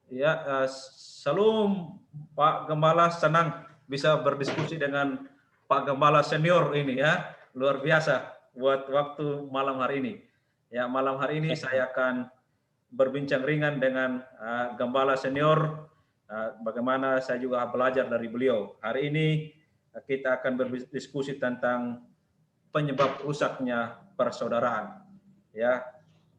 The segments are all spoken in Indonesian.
Ya, salam Pak Gembala, senang bisa berdiskusi dengan Pak Gembala senior ini ya, luar biasa buat waktu malam hari ini. Ya, malam hari ini saya akan berbincang ringan dengan Gembala senior, bagaimana saya juga belajar dari beliau. Hari ini kita akan berdiskusi tentang penyebab rusaknya persaudaraan. Ya,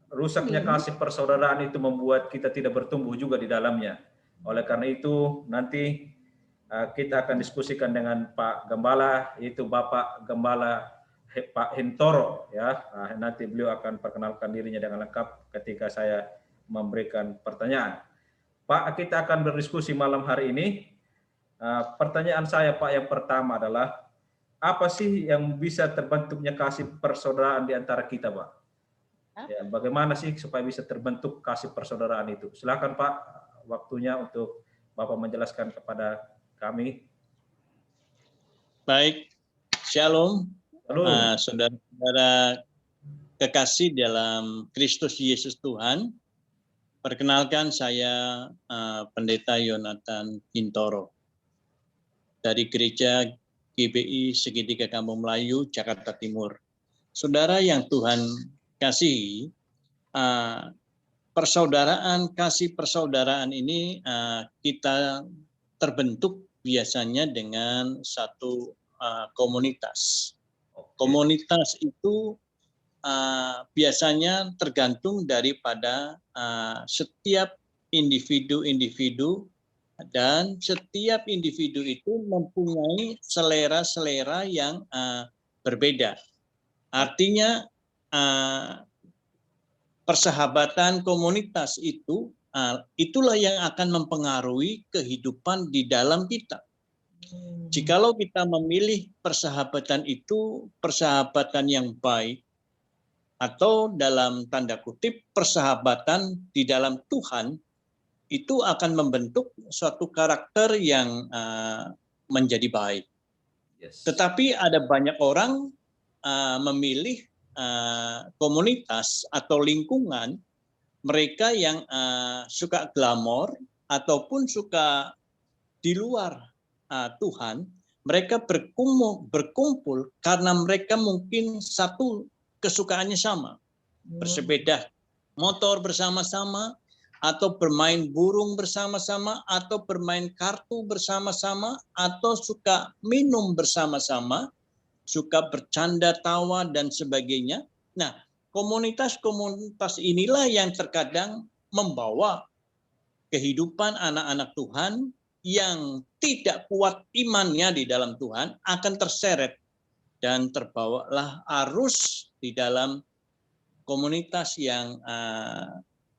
rusaknya kasih persaudaraan itu membuat kita tidak bertumbuh juga di dalamnya. Oleh karena itu, nanti kita akan diskusikan dengan Pak Gembala, yaitu Bapak Gembala Pak Hintoro. Ya, nanti beliau akan perkenalkan dirinya dengan lengkap ketika saya memberikan pertanyaan. Pak, kita akan berdiskusi malam hari ini. Pertanyaan saya, Pak, yang pertama adalah apa sih yang bisa terbentuknya kasih persaudaraan di antara kita, Pak? Ya, bagaimana sih supaya bisa terbentuk kasih persaudaraan itu? Silakan Pak, waktunya untuk Bapak menjelaskan kepada kami. Baik, Shalom, Halo. saudara-saudara kekasih dalam Kristus Yesus Tuhan. Perkenalkan saya Pendeta Yonatan Hintoro dari Gereja GBI Segitiga Kampung Melayu, Jakarta Timur. Saudara yang Tuhan kasihi, kasih persaudaraan ini kita terbentuk biasanya dengan satu komunitas. Komunitas itu biasanya tergantung daripada setiap individu-individu, dan setiap individu itu mempunyai selera-selera yang berbeda. Artinya persahabatan komunitas itu itulah yang akan mempengaruhi kehidupan di dalam kita. Jikalau kita memilih persahabatan itu persahabatan yang baik, atau dalam tanda kutip persahabatan di dalam Tuhan, itu akan membentuk suatu karakter yang menjadi baik. Tetapi ada banyak orang memilih komunitas atau lingkungan mereka yang suka glamor ataupun suka di luar Tuhan. Mereka berkumpul karena mereka mungkin satu kesukaannya sama, bersepeda motor bersama-sama, atau bermain burung bersama-sama, atau bermain kartu bersama-sama, atau suka minum bersama-sama, suka bercanda tawa dan sebagainya. Nah, komunitas-komunitas inilah yang terkadang membawa kehidupan anak-anak Tuhan yang tidak kuat imannya di dalam Tuhan akan terseret dan terbawalah arus di dalam komunitas yang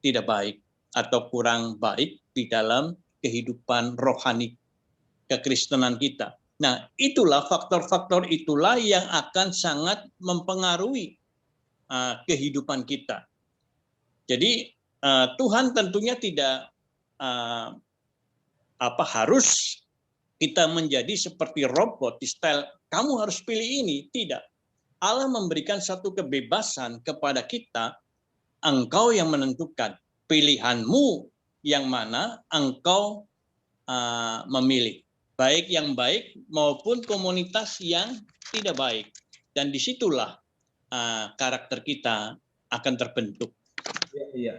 tidak baik atau kurang baik di dalam kehidupan rohani kekristenan kita. Nah, itulah faktor-faktor itulah yang akan sangat mempengaruhi kehidupan kita. Jadi Tuhan tentunya tidak harus kita menjadi seperti robot di style kamu harus pilih ini, tidak. Allah memberikan satu kebebasan kepada kita, engkau yang menentukan pilihanmu yang mana engkau memilih, baik yang baik maupun komunitas yang tidak baik, dan disitulah karakter kita akan terbentuk. Iya.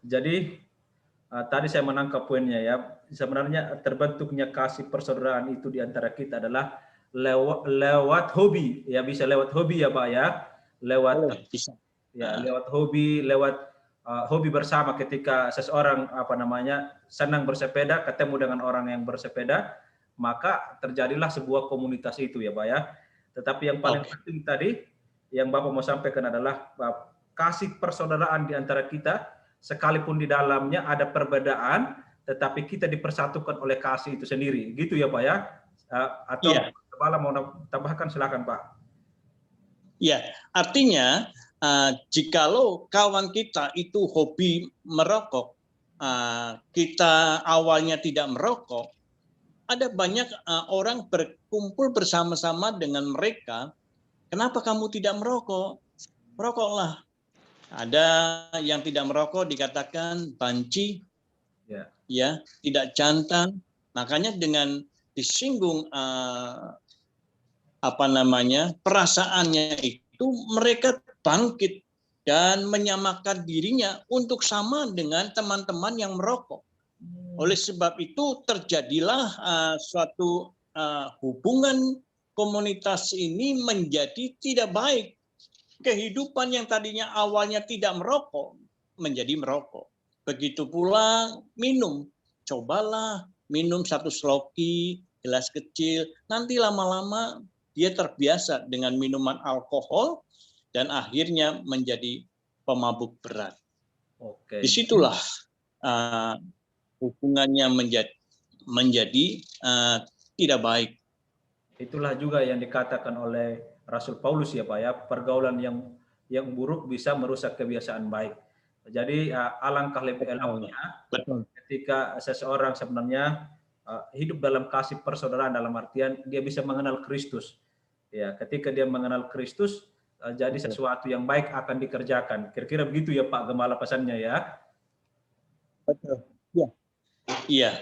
Jadi tadi saya menangkap poinnya ya. Sebenarnya terbentuknya kasih persaudaraan itu di antara kita adalah lewat hobi, ya bisa lewat hobi ya Pak ya, lewat lewat hobi, lewat hobi bersama ketika seseorang senang bersepeda, ketemu dengan orang yang bersepeda, maka terjadilah sebuah komunitas itu ya Pak ya. Tetapi yang paling penting tadi yang Bapak mau sampaikan adalah kasih persaudaraan di antara kita, sekalipun di dalamnya ada perbedaan, tetapi kita dipersatukan oleh kasih itu sendiri, gitu ya Pak ya? Atau Kepala mau tambahkan, silakan Pak. Ya, artinya jikalau kawan kita itu hobi merokok, kita awalnya tidak merokok, ada banyak orang berkumpul bersama-sama dengan mereka. Kenapa kamu tidak merokok? Merokoklah. Ada yang tidak merokok dikatakan banci, ya, tidak jantan. Makanya dengan disinggung perasaannya itu, mereka bangkit dan menyamakan dirinya untuk sama dengan teman-teman yang merokok. Oleh sebab itu terjadilah suatu hubungan komunitas ini menjadi tidak baik. Kehidupan yang tadinya awalnya tidak merokok menjadi merokok. Begitu pula minum. Cobalah minum 1 sloki, gelas kecil. Nanti lama-lama dia terbiasa dengan minuman alkohol dan akhirnya menjadi pemabuk berat. Oke. Disitulah hubungannya menjadi tidak baik. Itulah juga yang dikatakan oleh Rasul Paulus ya Pak ya, pergaulan yang buruk bisa merusak kebiasaan baik. Jadi alangkah lebih eloknya ketika seseorang sebenarnya hidup dalam kasih persaudaraan, dalam artian dia bisa mengenal Kristus. Ya, ketika dia mengenal Kristus, jadi sesuatu yang baik akan dikerjakan. Kira-kira begitu ya Pak Gembala pesannya ya. Betul. Ya. Iya.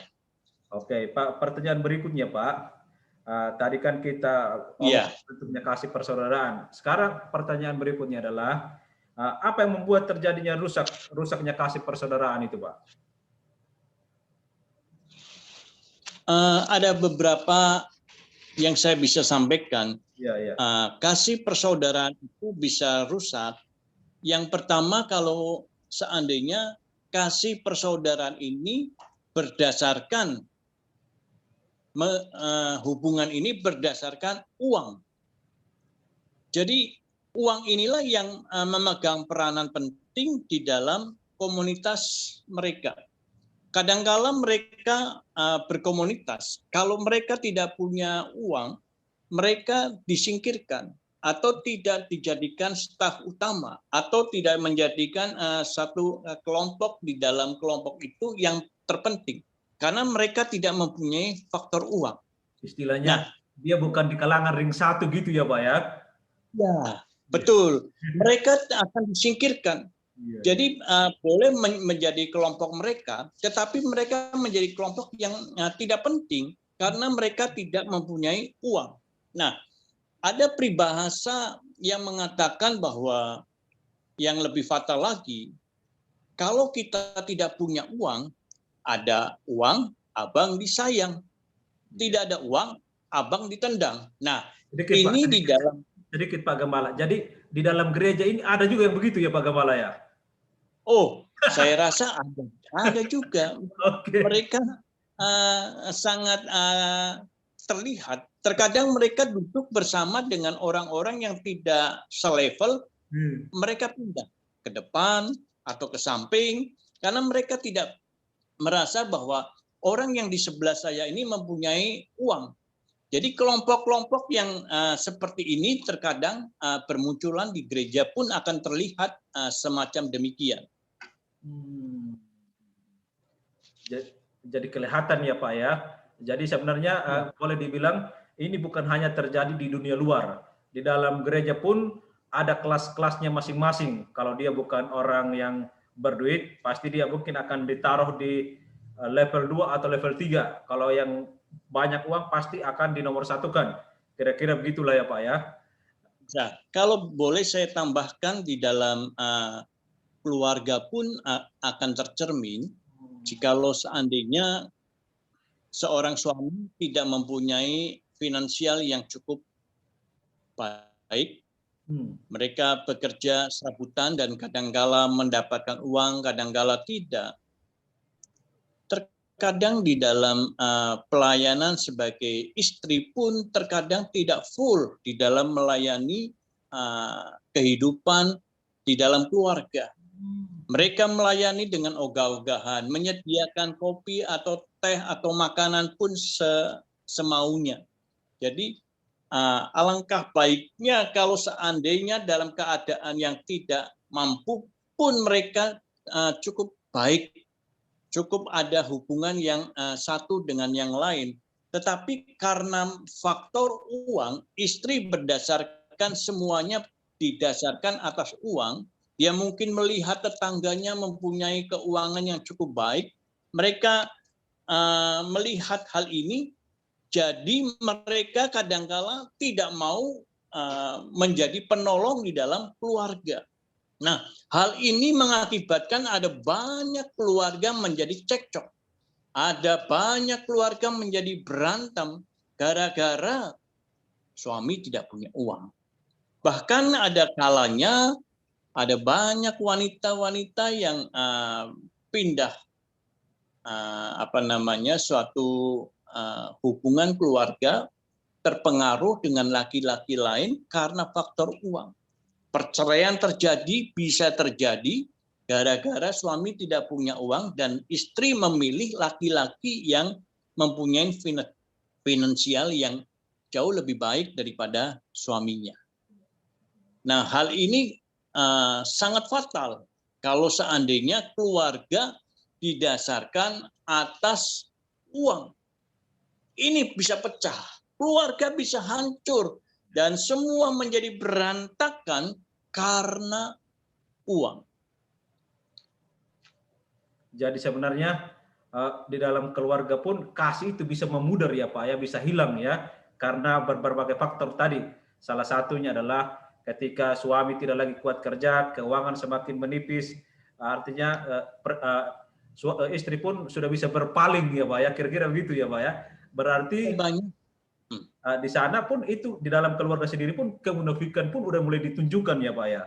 Oke, Pak, pertanyaan berikutnya Pak. Tadi kan kita bentuknya kasih persaudaraan. Sekarang pertanyaan berikutnya adalah apa yang membuat terjadinya rusaknya kasih persaudaraan itu, Pak? Ada beberapa yang saya bisa sampaikan. Ya. Kasih persaudaraan itu bisa rusak. Yang pertama, kalau seandainya kasih persaudaraan ini berdasarkan hubungan ini berdasarkan uang. Jadi uang inilah yang memegang peranan penting di dalam komunitas mereka. Kadangkala mereka berkomunitas, kalau mereka tidak punya uang, mereka disingkirkan atau tidak dijadikan staf utama atau tidak menjadikan satu kelompok di dalam kelompok itu yang terpenting. Karena mereka tidak mempunyai faktor uang. Istilahnya dia bukan di kalangan ring 1 gitu ya Pak ya? Ya, betul. Mereka akan disingkirkan. Jadi boleh menjadi kelompok mereka, tetapi mereka menjadi kelompok yang tidak penting karena mereka tidak mempunyai uang. Nah, ada peribahasa yang mengatakan bahwa yang lebih fatal lagi, kalau kita tidak punya uang, ada uang, abang disayang. Tidak ada uang, abang ditendang. Nah, sedikit Pak Gembala. Jadi di dalam gereja ini ada juga yang begitu ya Pak Gembala ya? Oh, saya rasa ada juga. Okay. Mereka sangat terlihat. Terkadang mereka duduk bersama dengan orang-orang yang tidak selevel. Mereka pindah ke depan atau ke samping karena mereka tidak merasa bahwa orang yang di sebelah saya ini mempunyai uang. Jadi kelompok-kelompok yang seperti ini terkadang bermunculan di gereja pun akan terlihat semacam demikian. Jadi kelihatan ya Pak ya. Jadi sebenarnya boleh dibilang ini bukan hanya terjadi di dunia luar. Di dalam gereja pun ada kelas-kelasnya masing-masing. Kalau dia bukan orang yang berduit, pasti dia mungkin akan ditaruh di level 2 atau level 3. Kalau yang banyak uang pasti akan dinomorsatukan. Kira-kira begitulah ya Pak ya. Nah, kalau boleh saya tambahkan di dalam keluarga pun akan tercermin jikalau seandainya seorang suami tidak mempunyai finansial yang cukup baik. Mereka bekerja serabutan dan kadangkala mendapatkan uang, kadangkala tidak. Terkadang di dalam pelayanan sebagai istri pun terkadang tidak full di dalam melayani kehidupan di dalam keluarga. Mereka melayani dengan ogah-ogahan, menyediakan kopi atau teh atau makanan pun semaunya. Jadi alangkah baiknya kalau seandainya dalam keadaan yang tidak mampu pun mereka cukup baik, cukup ada hubungan yang satu dengan yang lain. Tetapi karena faktor uang, istri berdasarkan semuanya didasarkan atas uang, dia mungkin melihat tetangganya mempunyai keuangan yang cukup baik, mereka melihat hal ini, jadi mereka kadangkala tidak mau menjadi penolong di dalam keluarga. Nah, hal ini mengakibatkan ada banyak keluarga menjadi cekcok. Ada banyak keluarga menjadi berantem gara-gara suami tidak punya uang. Bahkan ada kalanya ada banyak wanita-wanita yang pindah suatu hubungan keluarga terpengaruh dengan laki-laki lain karena faktor uang. Perceraian terjadi, bisa terjadi gara-gara suami tidak punya uang dan istri memilih laki-laki yang mempunyai finansial yang jauh lebih baik daripada suaminya. Nah, hal ini sangat fatal kalau seandainya keluarga didasarkan atas uang. Ini bisa pecah, keluarga bisa hancur, dan semua menjadi berantakan karena uang. Jadi sebenarnya di dalam keluarga pun kasih itu bisa memudar ya Pak ya, bisa hilang ya, karena berbagai faktor tadi. Salah satunya adalah ketika suami tidak lagi kuat kerja, keuangan semakin menipis, artinya istri pun sudah bisa berpaling ya Pak ya, kira-kira begitu ya Pak ya. Berarti di sana pun itu di dalam keluarga sendiri pun kemunafikan pun udah mulai ditunjukkan ya Pak ya.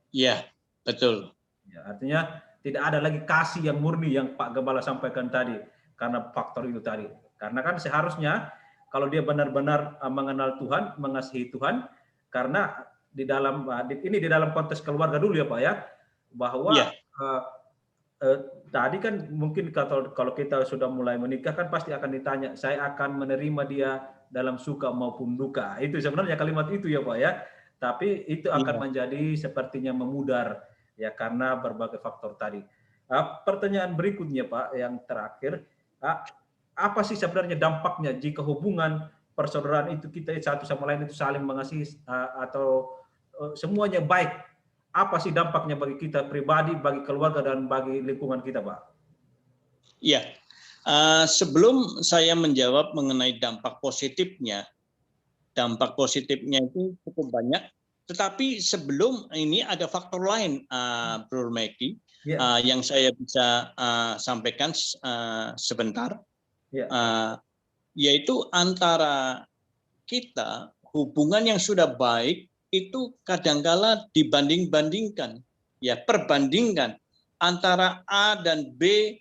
Iya, betul. Ya, artinya tidak ada lagi kasih yang murni yang Pak Gembala sampaikan tadi karena faktor itu tadi. Karena kan seharusnya kalau dia benar-benar mengenal Tuhan, mengasihi Tuhan, karena di dalam ini di dalam konteks keluarga dulu ya Pak ya, bahwa tadi kan mungkin kalau kita sudah mulai menikah kan pasti akan ditanya, saya akan menerima dia dalam suka maupun duka. Itu sebenarnya kalimat itu ya Pak ya. Tapi itu akan menjadi sepertinya memudar ya karena berbagai faktor tadi. Pertanyaan berikutnya Pak yang terakhir, apa sih sebenarnya dampaknya jika hubungan persaudaraan itu kita satu sama lain itu saling mengasihi atau semuanya baik? Apa sih dampaknya bagi kita pribadi, bagi keluarga dan bagi lingkungan kita Pak? Iya, sebelum saya menjawab mengenai dampak positifnya itu cukup banyak. Tetapi sebelum ini ada faktor lain, Bro Meki, yang saya bisa sampaikan sebentar, yaitu antara kita hubungan yang sudah baik itu kadangkala dibanding-bandingkan, ya perbandingkan antara A dan B,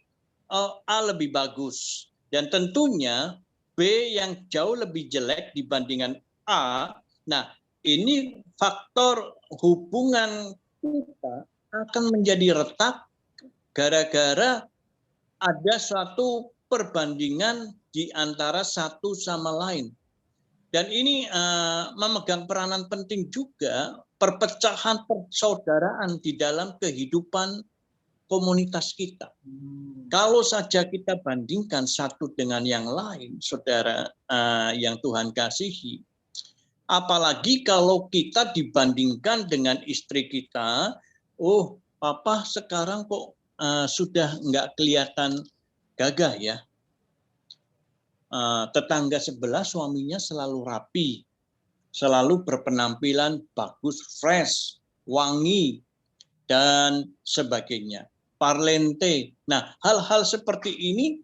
A lebih bagus dan tentunya B yang jauh lebih jelek dibandingkan A. Nah, ini faktor hubungan kita akan menjadi retak gara-gara ada suatu perbandingan di antara satu sama lain. Dan ini memegang peranan penting juga perpecahan persaudaraan di dalam kehidupan komunitas kita. Kalau saja kita bandingkan satu dengan yang lain, saudara yang Tuhan kasihi, apalagi kalau kita dibandingkan dengan istri kita, oh papa sekarang kok sudah nggak kelihatan gagah ya. Tetangga sebelah suaminya selalu rapi, selalu berpenampilan bagus, fresh, wangi, dan sebagainya. Parlente. Nah, hal-hal seperti ini,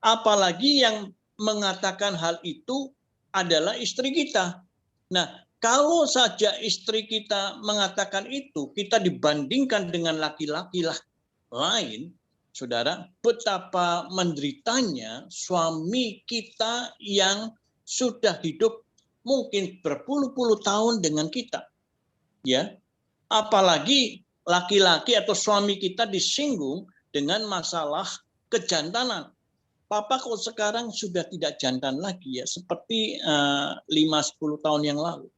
apalagi yang mengatakan hal itu adalah istri kita. Nah, kalau saja istri kita mengatakan itu, kita dibandingkan dengan laki-laki lain, saudara, betapa menderitanya suami kita yang sudah hidup mungkin berpuluh-puluh tahun dengan kita. Ya, apalagi laki-laki atau suami kita disinggung dengan masalah kejantanan. Papa kok sekarang sudah tidak jantan lagi ya, seperti 5-10 tahun yang lalu.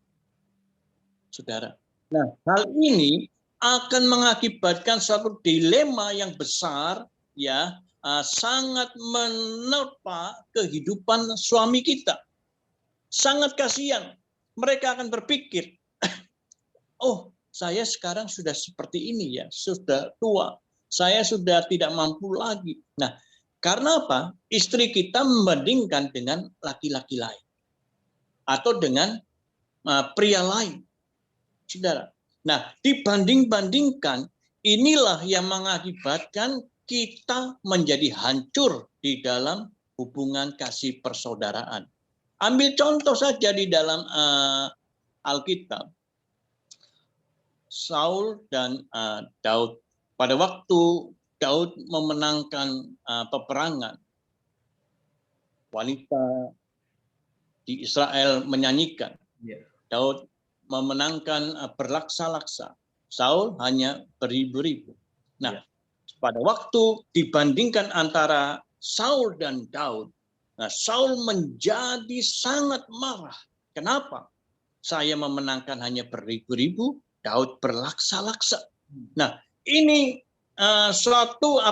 Saudara. Nah, hal ini akan mengakibatkan suatu dilema yang besar ya, sangat menerpa kehidupan suami kita. Sangat kasihan. Mereka akan berpikir, oh, saya sekarang sudah seperti ini ya, sudah tua. Saya sudah tidak mampu lagi. Nah, karena apa? Istri kita membandingkan dengan laki-laki lain atau dengan pria lain, saudara. Nah, dibanding-bandingkan, inilah yang mengakibatkan kita menjadi hancur di dalam hubungan kasih persaudaraan. Ambil contoh saja di dalam Alkitab. Saul dan Daud. Pada waktu Daud memenangkan peperangan, wanita di Israel menyanyikan. Daud memenangkan berlaksa-laksa. Saul hanya beribu-ribu. Nah, pada waktu dibandingkan antara Saul dan Daud, nah Saul menjadi sangat marah. Kenapa? Saya memenangkan hanya beribu-ribu, Daud berlaksa-laksa. Nah, ini suatu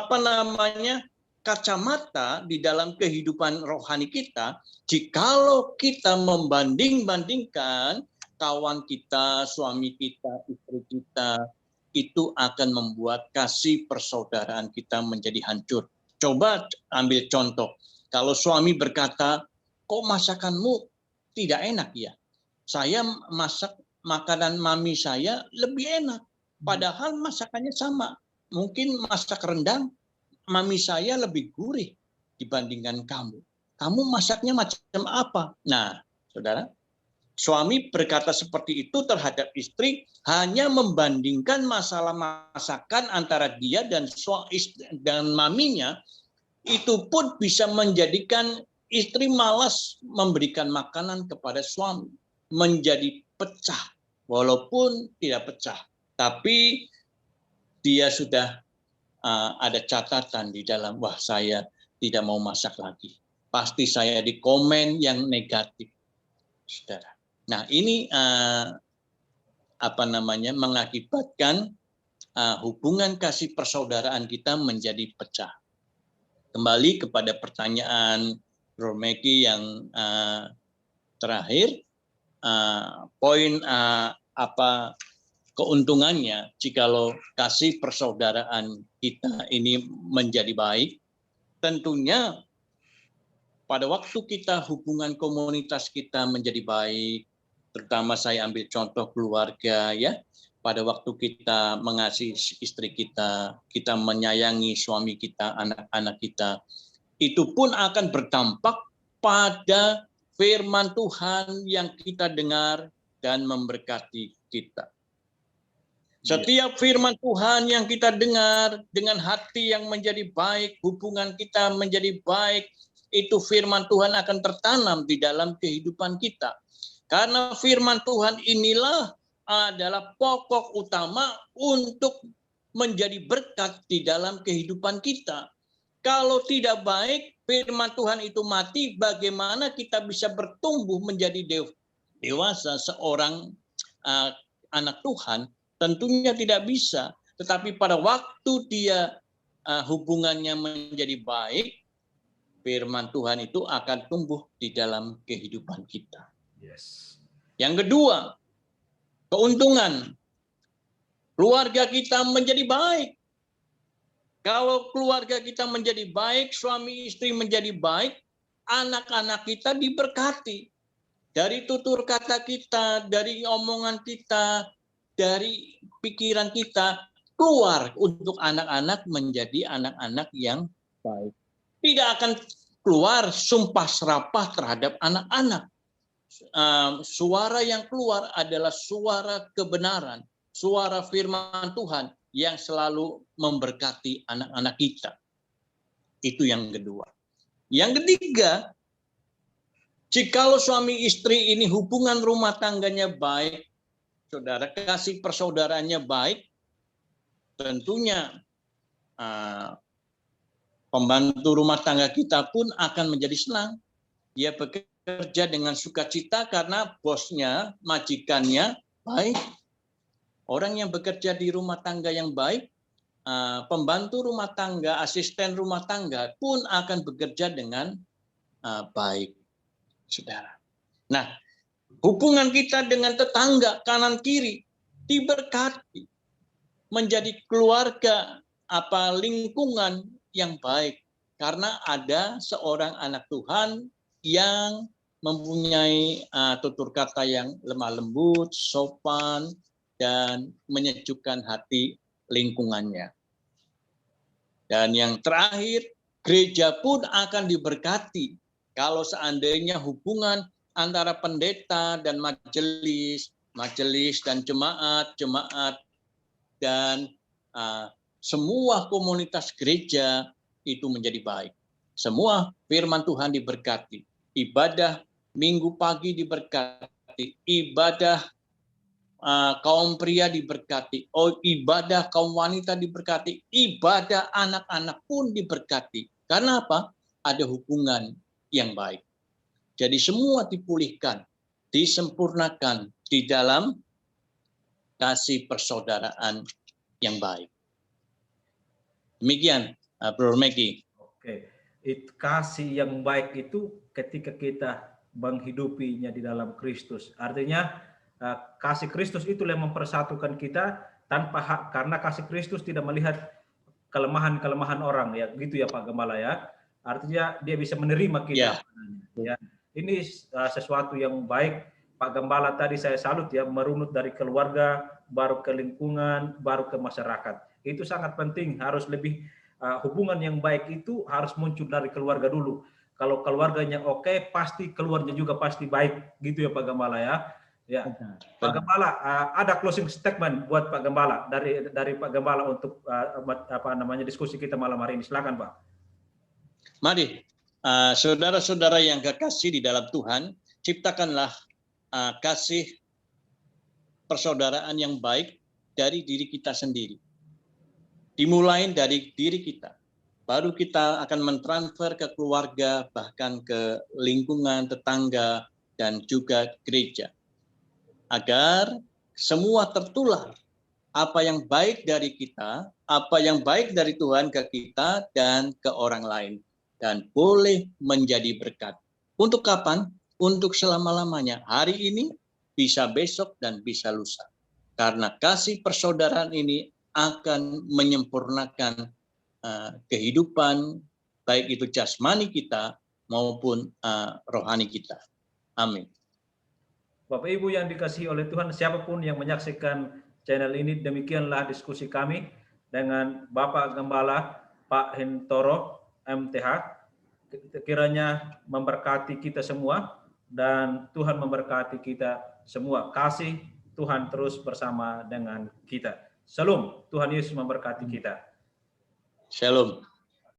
kacamata di dalam kehidupan rohani kita. Jikalau kita membanding-bandingkan kawan kita, suami kita, istri kita, itu akan membuat kasih persaudaraan kita menjadi hancur. Coba ambil contoh. Kalau suami berkata, kok masakanmu tidak enak ya? Saya masak makanan mami saya lebih enak. Padahal masakannya sama. Mungkin masak rendang, mami saya lebih gurih dibandingkan kamu. Kamu masaknya macam apa? Nah, saudara, suami berkata seperti itu terhadap istri hanya membandingkan masalah masakan antara dia dan maminya. Itu pun bisa menjadikan istri malas memberikan makanan kepada suami. Menjadi pecah. Walaupun tidak pecah. Tapi dia sudah ada catatan di dalam, wah saya tidak mau masak lagi. Pasti saya di komen yang negatif. Saudara. Nah, ini mengakibatkan hubungan kasih persaudaraan kita menjadi pecah. Kembali kepada pertanyaan Bro Meki yang terakhir, poin apa keuntungannya jikalau kasih persaudaraan kita ini menjadi baik? Tentunya pada waktu kita hubungan komunitas kita menjadi baik, terutama saya ambil contoh keluarga ya. Pada waktu kita mengasihi istri kita, kita menyayangi suami kita, anak-anak kita, itu pun akan berdampak pada firman Tuhan yang kita dengar dan memberkati kita. Setiap firman Tuhan yang kita dengar dengan hati yang menjadi baik, hubungan kita menjadi baik, itu firman Tuhan akan tertanam di dalam kehidupan kita. Karena firman Tuhan inilah adalah pokok utama untuk menjadi berkat di dalam kehidupan kita. Kalau tidak baik, firman Tuhan itu mati, bagaimana kita bisa bertumbuh menjadi dewasa seorang anak Tuhan? Tentunya tidak bisa. Tetapi pada waktu dia hubungannya menjadi baik, firman Tuhan itu akan tumbuh di dalam kehidupan kita. Yes. Yang kedua, keuntungan. Keluarga kita menjadi baik. Kalau keluarga kita menjadi baik, suami istri menjadi baik, anak-anak kita diberkati. Dari tutur kata kita, dari omongan kita, dari pikiran kita, keluar untuk anak-anak menjadi anak-anak yang baik. Tidak akan keluar sumpah serapah terhadap anak-anak. Suara yang keluar adalah suara kebenaran, suara firman Tuhan yang selalu memberkati anak-anak kita. Itu yang kedua. Yang ketiga, jikalau suami istri ini hubungan rumah tangganya baik, saudara, kasih persaudaraannya baik, tentunya pembantu rumah tangga kita pun akan menjadi senang. Dia bekerja dengan sukacita karena bosnya, majikannya baik. Orang yang bekerja di rumah tangga yang baik, pembantu rumah tangga, asisten rumah tangga pun akan bekerja dengan baik, saudara. Nah, hubungan kita dengan tetangga kanan kiri diberkati, menjadi keluarga lingkungan yang baik, karena ada seorang anak Tuhan yang mempunyai tutur kata yang lemah lembut, sopan, dan menyejukkan hati lingkungannya. Dan yang terakhir, gereja pun akan diberkati kalau seandainya hubungan antara pendeta dan majelis, majelis dan jemaat, jemaat dan semua komunitas gereja itu menjadi baik. Semua firman Tuhan diberkati. Ibadah minggu pagi diberkati. Ibadah kaum pria diberkati. Ibadah kaum wanita diberkati. Ibadah anak-anak pun diberkati. Karena apa? Ada hubungan yang baik. Jadi semua dipulihkan, disempurnakan di dalam kasih persaudaraan yang baik. Demikian, Bro Megi. Oke, kasih yang baik itu ketika kita menghidupinya di dalam Kristus. Artinya kasih Kristus itu yang mempersatukan kita tanpa hak, karena kasih Kristus tidak melihat kelemahan-kelemahan orang, ya gitu ya Pak Gembala ya. Artinya dia bisa menerima kita. Ya. Ini sesuatu yang baik. Pak Gembala tadi saya salut ya, merunut dari keluarga, baru ke lingkungan, baru ke masyarakat. Itu sangat penting, harus lebih hubungan yang baik itu harus muncul dari keluarga dulu. Kalau keluarganya oke, pasti keluarnya juga pasti baik, gitu ya Pak Gembala ya. Ya, Pak Gembala, ada closing statement buat Pak Gembala dari Pak Gembala untuk diskusi kita malam hari ini. Silakan Pak. Mari, saudara-saudara yang kekasih di dalam Tuhan, ciptakanlah kasih persaudaraan yang baik dari diri kita sendiri. Dimulai dari diri kita. Baru kita akan mentransfer ke keluarga, bahkan ke lingkungan, tetangga, dan juga gereja. Agar semua tertular apa yang baik dari kita, apa yang baik dari Tuhan ke kita dan ke orang lain. Dan boleh menjadi berkat. Untuk kapan? Untuk selama-lamanya. Hari ini, bisa besok, dan bisa lusa. Karena kasih persaudaraan ini akan menyempurnakan kehidupan, baik itu jasmani kita maupun rohani kita. Amin. Bapak Ibu yang dikasihi oleh Tuhan, siapapun yang menyaksikan channel ini, demikianlah diskusi kami dengan Bapak Gembala Pak Hintoro MTH. Kiranya memberkati kita semua dan Tuhan memberkati kita semua. Kasih Tuhan terus bersama dengan kita. Shalom, Tuhan Yesus memberkati kita. Shalom.